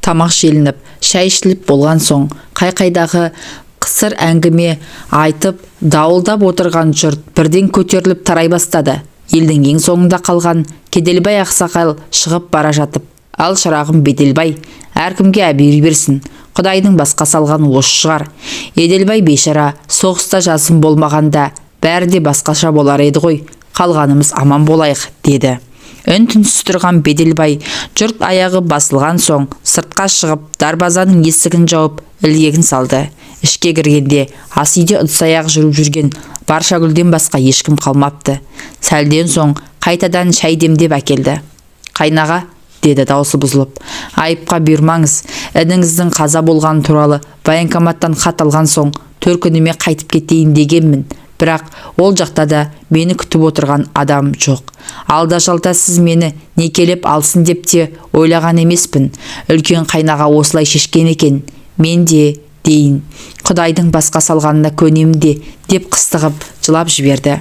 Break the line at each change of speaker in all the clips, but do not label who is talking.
Тамақ желініп, шай ішіліп болған соң, қай-қайдағы қысыр әңгіме айтып, дауылдап отырған жұрт бірден көтеріліп тарай бастады. Елдің ең соңында қалған Кеделбай ақсақал шығып бара жатып: «Ал шырағым Беделбай, әркімге әбүйір берсін. Құдайдың басқа салған осы шығар. Еделбай бейшара соғыста жасым болмағанда бәрі де басқаша болар еді ғой. Қалғанымыз аман болайық», деді. Үн-түнсіз тұрған Беделбай жұрт аяғы басылған соң сыртқа шығып, дарбазаның есігін жауып, ілгегін салды. Ішке кіргенде ас үйде ыдыс-аяқ жүріп жүрген Баршагүлден басқа ешкім қалмапты. Сәлден соң қайтадан шай демдеп әкелді. «Қайнаға», деді даусы бұзылып, «айыпқа бұйырмаңыз. Ініңіздің қаза болған туралы военкоматтан хат алған соң төркініме қайтып кетейін дегенмін. Бірақ ол жақта да мені күтіп отырған адам жоқ. Алда-жалда сіз мені некелеп алсын деп те ойлаған емеспін. Үлкен қайнаға осылай шешкен екен. Мен де дейін, Құдайдың басқа салғанына көнемін де», деп қыстығып жылап жіберді.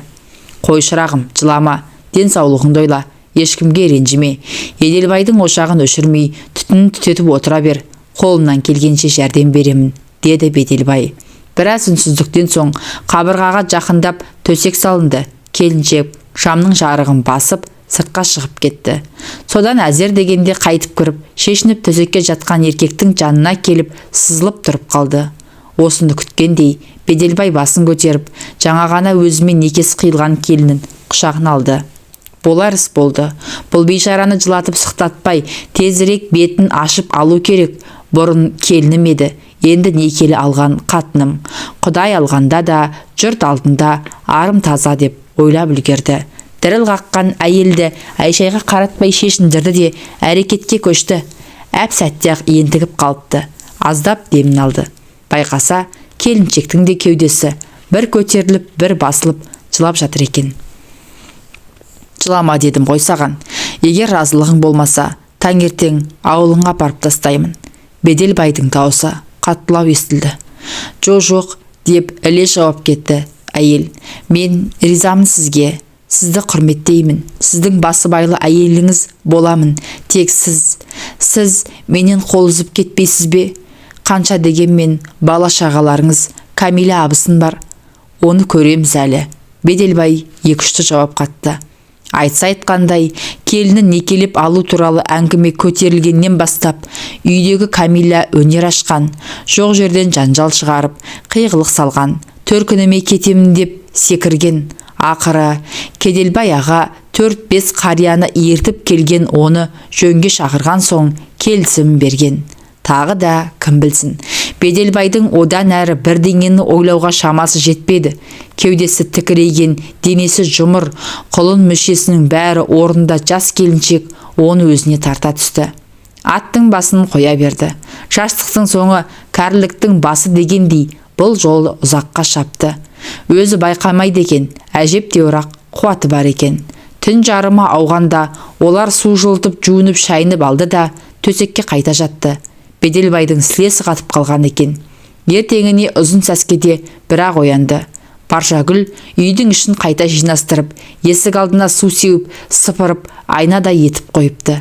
«Қой шырағым, жылама, денсаулығыңды ойла, ешкімге ренжіме. Еделбайдың ошағын өшірмей, түтінін түтетіп отыра бер. Қолымнан келгенше жәрдем беремін», деді Беделбай. Біраз үнсіздіктен соң қабырғаға жақындап төсек салынды. Келіншек шамның жарығын басып сыртқа шығып кетті. Содан әзер дегенде қайтып кіріп, шешініп төсекке жатқан еркектің жанына келіп сызылып тұрып қалды. Осыны күткендей, Беделбай басын көтеріп, жаңа ғана өзімен некесі қиылған келінін құшағына алды. Болар іс болды. Бұл бейшараны жылатып сықтатпай, тезірек бетін ашып алу керек. Бұрын келінім еді, енді некелі алған қатыным. Құдай алғанда да, жұрт алдында арым таза деп ойлап үлгерді. Діріл қаққан әйелді Айшайға қаратпай шешіндірді де әрекетке көшті. Әп сәтте-ақ ентігіп қалыпты. Аздап демін алды. Байқаса, келіншектің де кеудесі бір көтеріліп, бір басылып жылап жатыр екен. «Жылама дедім ғой саған. Егер разылығың болмаса, таңертең ауылыңа апарып тастаймын». Беделбайдың даусы қаттылау естілді. «Жоқ», деп іле жауап кетті әйел. «Мен ризамын сізге. Сізді құрметтеймін. Сіздің басыбайлы әйеліңіз боламын. Тек сіз менен қол үзіп кетпейсіз бе? Қанша дегенмен бала шағаларыңыз, Камила абысын бар. Оны көреміз әлі». Беделбай екішті жауап қатты. Айтса айтқандай, келінін некелеп алу туралы әңгіме көтерілгеннен бастап, үйдегі Камила өнер ашқан, жоқ жерден жанжал шығарып, қиғылық салған, төркініме кетемін деп секірген. Ақыры Кеделбай аға 4-5 қарияны ертіп келген, оны жөнге шақырған соң келісім берген. Тағы да кім білсін, Беделбайдың одан әрі бірдеңені ойлауға шамасы жетпеді. Кеудесі тікірейген, денесі жұмыр, құлын мүшесінің бәрі орнында жас келіншек оны өзіне тарта түсті. Аттың басын қоя берді. Жастықтың соңы кәріліктің басы дегендей бұл жолы ұзаққа шапты. Өзі байқамайды екен, әжептеуір қуаты бар екен. Түн жарымы ауғанда олар су жылытып жуынып шайынып алды да төсекке қайта жатты. Беделбайдың сілесі қатып қалған екен. Ертеңіне ұзын сәскеде бірақ оянды. Баршагүл үйдің ішін қайта жинастырып, есік алдына су сеуіп, сыпырып, айнада етіп қойыпты.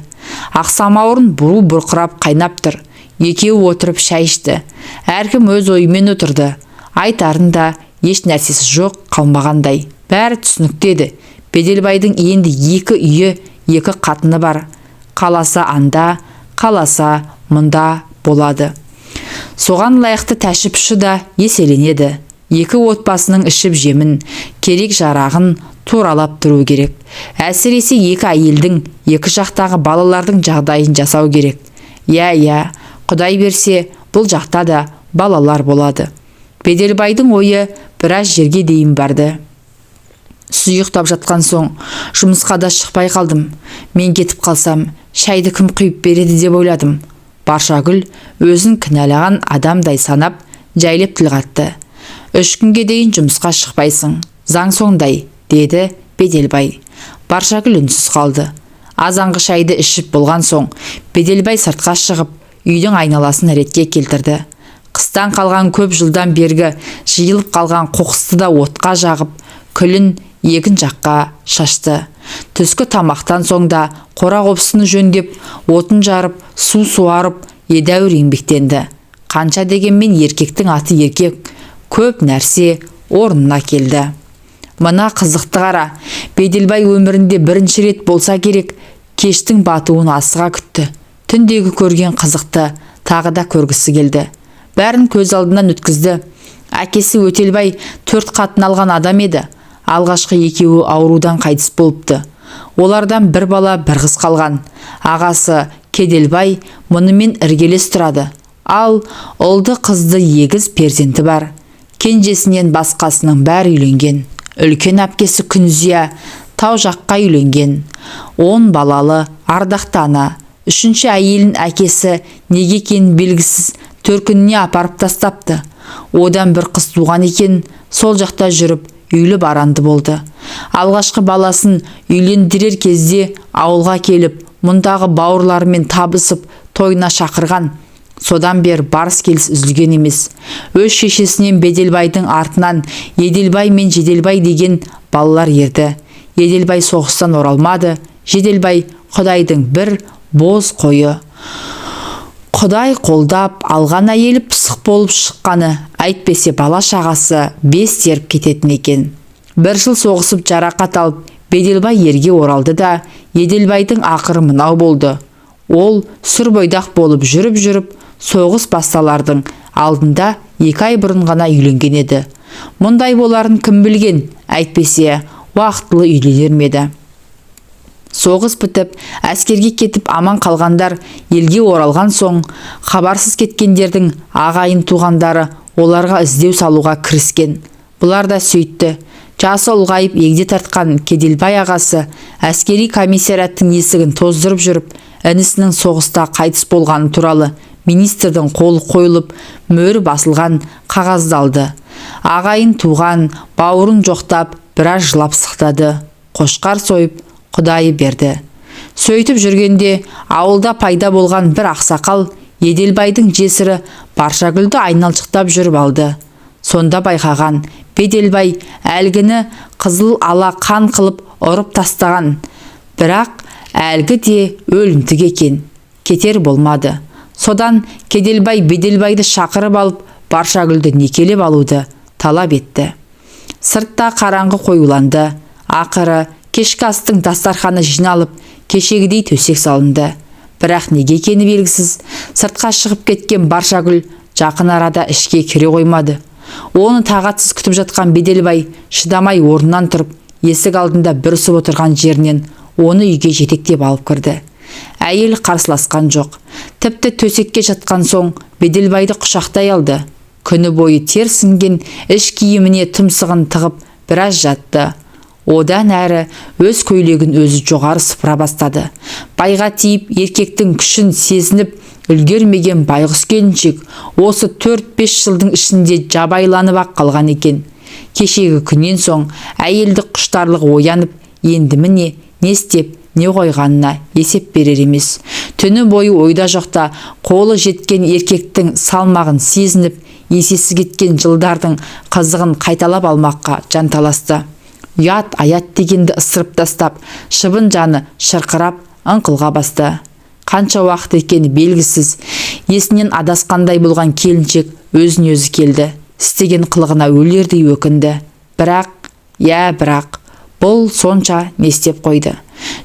Ақсамауырын бурыл бұрқырап қайнап тұр. Екеуі отырып шай ішті. Әркім өз ойымен отырды. Айтарын да еш нәрсесі жоқ қалмағандай. Бәрі түсінікті еді. Беделбайдың енді 2 үйі, 2 қатыны бар. Қаласа анда, қаласа мұнда болады. Соған лайықты тәшіпші да еселенеді. 2 отбасының ішіп жемін, керек жарағын туралап тұру керек. Әсіресе 2 әйелдің, 2 жақтағы балалардың жағдайын жасау керек. Иә, Құдай берсе, бұл жақта да балалар болады. Беделбайдың ойы біраз жерге дейін барды. Сұйықтап жатқан соң, жұмысқа да шықпай қалдым. Мен кетіп қалсам, шайды кім құйып береді деп ойладым. Баршагүл өзін кінәлаған адамдай санап, жайлап тіл қатты. 3 күнге дейін жұмысқа шықпайсың, заң сондай, деді Беделбай. Баршагүл үнсіз қалды. Азанғы шайды ішіп болған соң, Беделбай сыртқа шығып, үйдің айналасын ретке келтірді. Қыстан қалған көп жылдан бергі жиылып қалған қоқысты да отқа жағып, күлін егін жаққа шашты. Түскі тамақтан соң да қора қопсыны жөндеп, отын жарып, су суарып, едәуір еңбектенді. Қанша дегенмен еркектің аты еркек, көп нәрсе орнына келді. Мына қызықты қара, Беделбай өмірінде бірінші рет болса керек, кештің батуын асыға күтті. Түндегі көрген қызықты тағы да көргісі келді. Бәрін көз алдынан өткізді. Әкесі Өтелбай 4 қатын алған адам еді. Алғашқы екеуі аурудан қайтыс болыпты. Олардан бір бала бір қыз қалған. Ағасы Кеделбай мұнымен іргелес тұрады. Ал ұлды қызды егіз перзенті бар. Кенжесінен басқасының бәрі үйленген. Үлкен әпкесі Күнзия тау жаққа үйленген. 10 балалы ардақты ана. 3-ші әйелін әкесі неге екенін белгісіз төркініне апарып тастапты. Одан бір қыз туған екен, сол жақта жүріп үйлі баранды болды. Алғашқы баласын үйлендірер кезде ауылға келіп, мұндағы бауырларымен табысып тойына шақырған. Содан бер барыс келіс үзілген емес. Өз шешесінен Беделбайдың артынан Еделбай мен Жеделбай деген балалар ерді. Еделбай соғыстан оралмады. Жеделбай Құдайдың бір боз қойы. Құдай қолдап алған әйелі пысық болып шыққаны, әйтпесе бала шағасы 5 теріп кететін екен. 1 жыл соғысып жарақат алып, Беделбай ерге оралды да, Еделбайдың ақыры мынау болды. Ол сүр бойдақ болып жүріп, соғыс басталардың алдында 2 ай бұрын ғана үйленген еді. Мұндай боларын кім білген, әйтпесе уақытылы үйленер ме еді. Соғыс бітіп, әскерге кетіп аман қалғандар елге оралған соң, хабарсыз кеткендердің ағайын туғандары оларға іздеу салуға кіріскен. Бұлар да сөйтті. Жасы ұлғайып егде тартқан Кеделбай ағасы әскери комиссараттың есігін тоздырып жүріп, інісінің соғыста қайтыс болғаны туралы министрдің қолы қойылып, мөрі басылған қағазды алды. Ағайын туған, бауырын жоқтап, біраз жылап сықтады. Қошқар сойып, Құдайы берді. Сөйтіп жүргенде ауылда пайда болған бір ақсақал Еделбайдың жесірі Баршагүлді айналшықтап жүріп алды. Сонда байқаған Беделбай әлгіні қызыл ала қан қылып ұрып тастаған. Бірақ әлгі де өлімтік екен. Кетер болмады. Содан Кеделбай Беделбайды шақырып алып Баршагүлді некелеп алуды талап етті. Сыртта қараңғы қоюланды. Ақыры кешкі астың дастарханы жиналып, кешегідей төсек салынды. Бірақ неге екені белгісіз, сыртқа шығып кеткен Баршагүл жақын арада ішке кіре қоймады. Оны тағатсыз күтіп жатқан Беделбай шыдамай орнынан тұрып, есік алдында бүрісіп отырған жерінен оны үйге жетектеп алып кірді. Әйел қарсыласқан жоқ. Тіпті төсекке жатқан соң Беделбайды құшақтай алды. Күні бойы тер сіңген іш киіміне тұмсығын тығып біраз жатты. Одан әрі өз көйлегін өзі жоғары сыпыра бастады. Байға тиіп еркектің күшін сезініп үлгермеген байғұс келіншек осы 4-5 жылдың ішінде жабайланып ақ қалған екен. Кешегі күннен соң әйелді құштарлығы оянып, енді міне не істеп не қойғанына есеп берер емес. Түні бойы ойда жоқта қолы жеткен еркектің салмағын сезініп, есесі кеткен жылдардың қызығын қайталап алмаққа жанталасты. Ұят аят дегенді ысырып тастап, шыбын жаны шырқырап ыңқылға басты. Қанша уақыт екені белгісіз, есінен адасқандай болған келіншек өзін өзі келді. Істеген қылығына өлердей өкінді. Бірақ, бұл сонша не істеп қойды.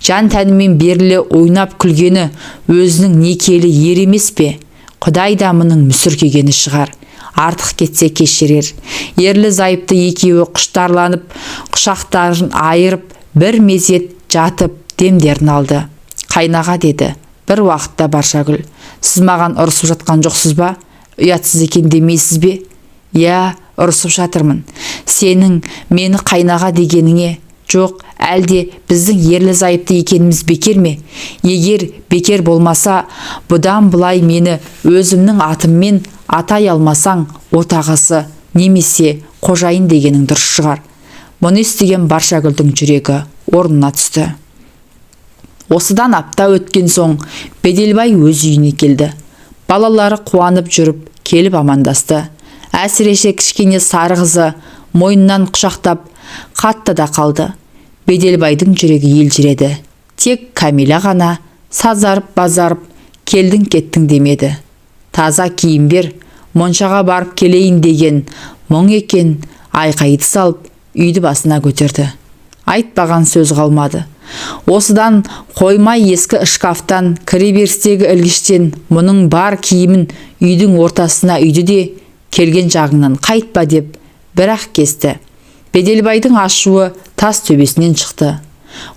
Жан тәнімен берілі ойнап күлгені өзінің некелі ер емес пе? Құдай да мұның мүсіркегені шығар. Артық кетсе кешірер. Ерлі зайыпты екеуі құштарланып, құшақтарын айырып, бір мезет жатып демдерін алды. Қайнаға деді бір уақытта Баршагүл, сіз маған ұрысып жатқан жоқсыз ба? Ұятсыз екен демейсіз бе? Я, ұрысып жатырмын. Сенің мені қайнаға дегеніңе? Жоқ, әлде біздің ерлі зайыпты екеніміз бекер ме? Егер бекер болмаса, бұдан бұлай мені өзімнің атыммен атай алмасаң, отағасы немесе қожайын дегенің дұрыс шығар. Мұны естіген Баршагүлдің жүрегі орнына түсті. Осыдан апта өткен соң Беделбай өз үйіне келді. Балалары қуанып жүріп, келіп амандасты. Әсіресе кішкене сары қызы мойнынан құшақтап, қатты да қалды. Беделбайдың жүрегі елжіреді. Тек Камила ғана сазарып-базарып келдің кеттің демеді. таза киім бер, моншаға барып келейін деген мұң екен. Айқайды салып үйді басына көтерді. Айтпаған сөз қалмады. Осыдан қоймай ескі шкафтан, кіреберістегі ілгіштен мұның бар киімін үйдің ортасына үйді де, келген жағыңнан қайтпа деп бірақ кесті. Беделбайдың ашуы тас төбесінен шықты.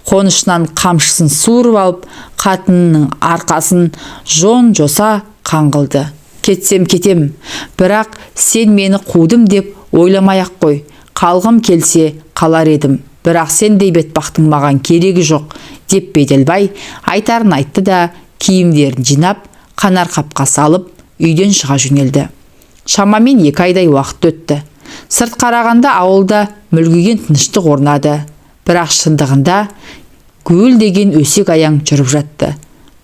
Қонышынан қамшысын суырып алып, қатынының арқасын жон-жоса қаңғылды. Кетсем кетем, бірақ сен мені қудым деп ойламай-ақ қой. Қалғым келсе қалар едім, бірақ сендей бетбақтың маған керегі жоқ деп Беделбай айтарын айтты да киімдерін жинап, қанар қапқа салып, үйден шыға жөнелді. Шамамен 2 айдай уақыт өтті. Сырт қарағанда ауылда мүлгіген тыныштық орнады. Бірақ шындығында гүл деген өсек аяң жүріп жатты.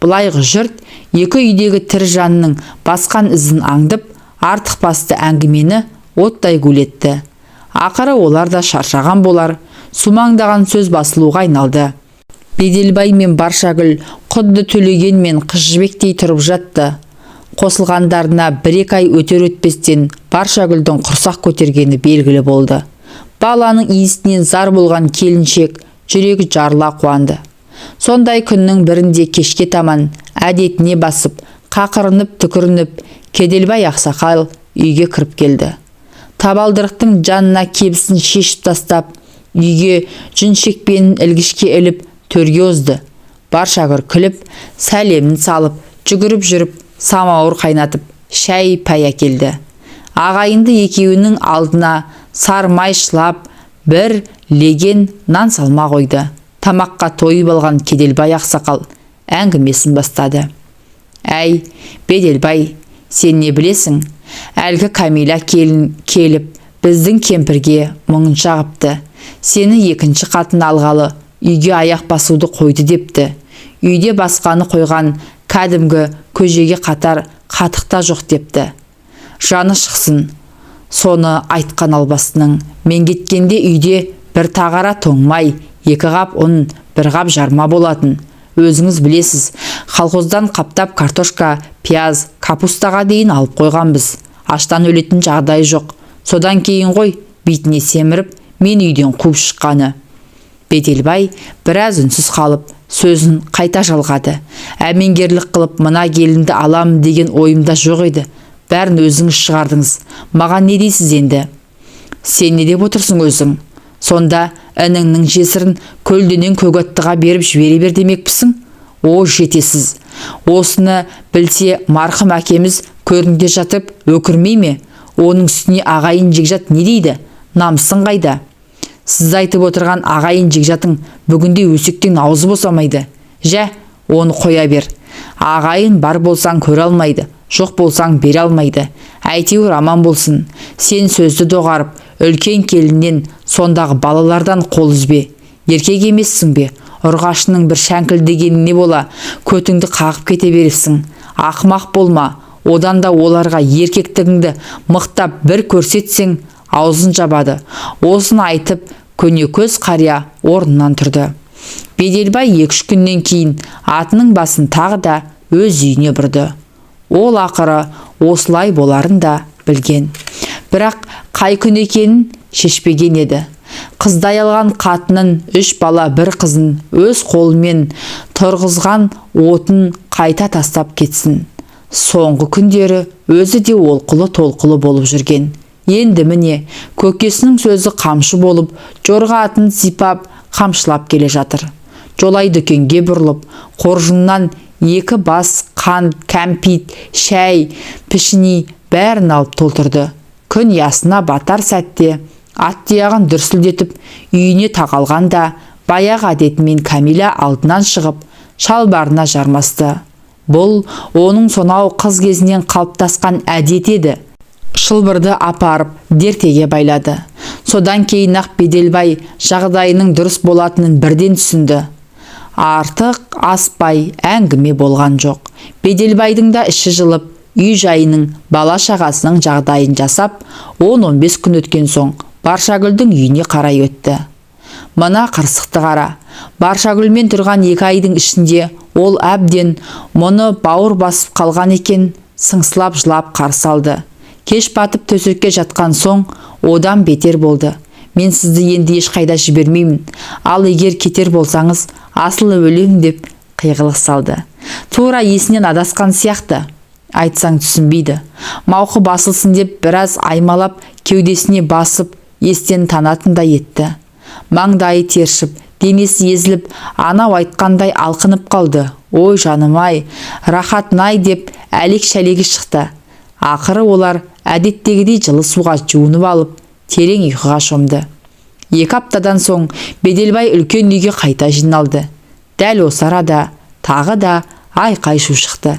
Бұлайғы жұрт екі үйдегі тірі жанның басқан ізін аңдып, артық басты әңгімені оттай гулетті. Ақыры олар да шаршаған болар, сумаңдаған сөз басылуға айналды. Беделбай мен Баршагүл құдды Төлеген мен Қыз Жібектей тұрып жатты. Қосылғандарына 1-2 ай өтер-өтпестен Баршагүлдің құрсақ көтергені белгілі болды. Баланың иісінен зар болған келіншек жүрегі жарыла қуанды. Сондай күннің бірінде кешке таман әдетіне басып, қақырынып түкірініп, Кеделбай ақсақал үйге кіріп келді. Табалдырықтың жанына кебісін шешіп тастап, үйге жүн шекпенін ілгішке іліп төрге озды. Баршагүл күліп, сәлемін салып, жүгіріп жүріп, самауыр қайнатып, шәй пәй әкелді. Ағайынды екеуінің алдына сармай шылап, бір леген нан салма қойды. Тамаққа тойып алған Кеделбай ақсақал әңгімесін бастады. Әй, Беделбай, сен не білесің? Әлгі Камила келіп, біздің кемпірге мұңын шағыпты. Сені 2-ші қатын алғалы, үйге аяқ басуды қойды депті. Үйде басқаны қойған кәдімгі көжеге қатар қатықта жоқ депті. Жаны шықсын. Соны айтқан албасының, мен кеткенде үйде бір тағара тоңмай, 2 қап ұн, 1 қап жарма болатын. Өзіңіз білесіз, колхоздан қаптап картошка, пияз, капустаға дейін алып қойғанбыз. Аштан өлетін жағдай жоқ. Содан кейін ғой, бетіне семіріп, мен үйден қуып шыққаны. Беделбай біраз үнсіз қалып, сөзін қайта жалғады. Әмеңгерлік қылып мына келінді аламын деген ойымда жоқ еді. Бәрін өзіңіз шығардыңыз. Маған не дейсіз енді? Сен не деп отырсың өзің? Сонда ініңнің жесірін көлденен көгаттыға беріп жібере бер демекпісің? О, жетесіз. Осыны білсе марқым әкеміз көрінде жатып өкірмей ме? Оның үстіне ағайын жекжат не дейді? Намысын қайда? Сіз айтып отырған ағайын жекжатың бүгінде өсектен аузы босамайды. Жә, оны қоя бер. Ағайын бар болсаң көре алмайды, жоқ болсаң бере алмайды. Әйтеуір аман болсын. Сен сөзді доғарып, үлкен келіннен сондағы балалардан қол үзбе. Еркек емессің бе? Ұрғашының бір шәңкілдегені не бола, көтіңді қағып кете беріпсің. Ақымақ болма. Одан да оларға еркектігіңді мықтап бір көрсетсең, аузын жабады. Осыны айтып, көнекөз қария орнынан тұрды. Беделбай 2-3 күннен кейін атының басын тағы да өз үйіне бұрды. Ол ақыры осылай боларын да білген. Бірақ қай күн екенін шешпеген еді. Қыздай алған қатынын 3 бала 1 қызын өз қолымен тұрғызған отын қайта тастап кетсін. Соңғы күндері өзі де олқылы толқылы болып жүрген. Енді міне көкесінің сөзі қамшы болып, жорға атын сипап, қамшылап келе жатыр. Жолай дүкенге бұрылып, қоржыннан 2 бас қант, кәмпит, шәй, пішіни бәрін алып толтырды. Күн ясына батар сәтте ат тұяғын дүрсілдетіп үйіне тақалғанда, баяғы әдетімен Камила алдынан шығып, шалбарына жармасты. Бұл оның сонау қыз кезінен қалыптасқан әдет еді. Шылбырды апарып дертеге байлады. Содан кейін ақ Беделбай жағдайының дұрыс болатынын бірден түсінді. Артық аспай әңгіме болған жоқ. Беделбайдың да іші жылып, үй жайының, бала шағасының жағдайын жасап, 10-15 күн өткен соң Баршагүлдің үйіне қарай өтті. Мына қырсықты қара. Баршагүлмен тұрған 2 айдың ішінде ол әбден мұны бауыр басып қалған екен. сыңсылап жылап қарсы алды. Кеш батып төсекке жатқан соң одан бетер болды. Мен сізді енді ешқайда жібермеймін. Ал егер кетер болсаңыз, асыл өлем деп қиғылық салды. Тура есінен адасқан сияқты. Айтсаң түсінбейді. Мауқы басылсын деп біраз аймалап кеудесіне басып естен танатындай етті. Маңдайы тершіп, денесі езіліп, анау айтқандай алқынып қалды. Ой жаным-ай, рахат-най деп әлек-шәлегі шықты. Ақыры олар әдеттегідей жылы суға жуынып алып, терең ұйқыға шомды. 2 аптадан соң Беделбай үлкен үйге қайта жиналды. Дәл осы арада тағы да айқай шу шықты.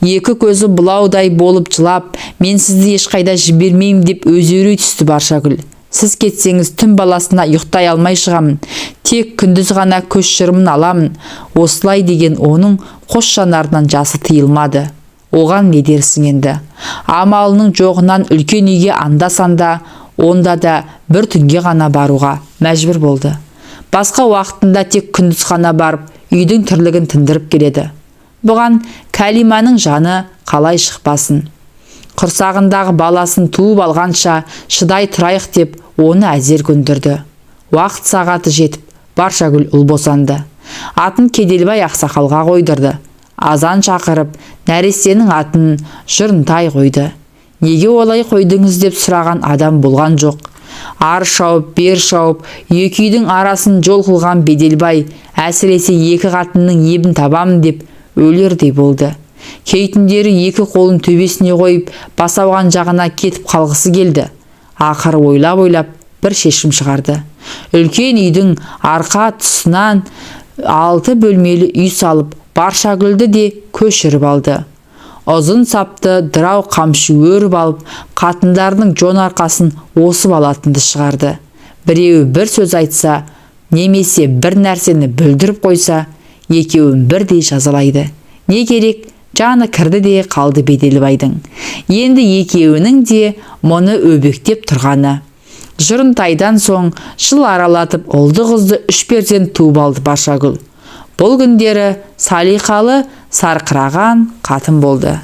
Екі көзі бұлаудай болып жылап, мен сізді ешқайда жібермеймін деп өзеурей түсті Баршагүл. Сіз кетсеңіз түн баласына ұйықтай алмай шығамын. Тек күндіз ғана көз шырымын аламын. Осылай деген оның қос жанарынан жасы тыйылмады. Оған не дерсің енді? Амалының жоғынан үлкен үйге анда-санда, онда да бір түнге ғана баруға мәжбүр болды. Басқа уақытында тек күндіз ғана барып, үйдің тірлігін тындырып келеді. Бұған Кәлиманың жаны қалай шықпасын. Құрсағындағы баласын туып алғанша шыдай тұрайық деп оны әзер көндірді. Уақыт сағаты жетіп, Баршагүл ұл босанды. Атын Кеделбай ақсақалға қойдырды. Азан шақырып, нәрестенің атын Жырынтай қойды. Неге олай қойдыңыз деп сұраған адам болған жоқ. Ар шауып, бер шауып, екі үйдің арасын жол қылған Беделбай әсіресе екі қатынның ебін табамын деп өлердей болды. Кейтіндері екі қолын төбесіне қойып, басауған жағына кетіп қалғысы келді. Ақыры ойлап бір шешім шығарды. Үлкен үйдің арқа тұсынан 6 бөлмелі үй салып, Баршагүлді де көшіріп алды. Ұзын сапты дырау қамшы өріп алып, қатындардың жон арқасын осып алатынды шығарды. Біреуі бір сөз айтса, немесе бір нәрсені бүлдіріп қойса, екеуін бірдей жазалайды. Не керек? Жаны кірді де қалды Беделбайдың. Енді екеуінің де мұны өбектеп тұрғаны. Жырынтайдан соң жыл аралатып ұлды-қызды 3 перзент туып алды Баршагүл. Бұл күндері салиқалы, сарқыраған қатын болды.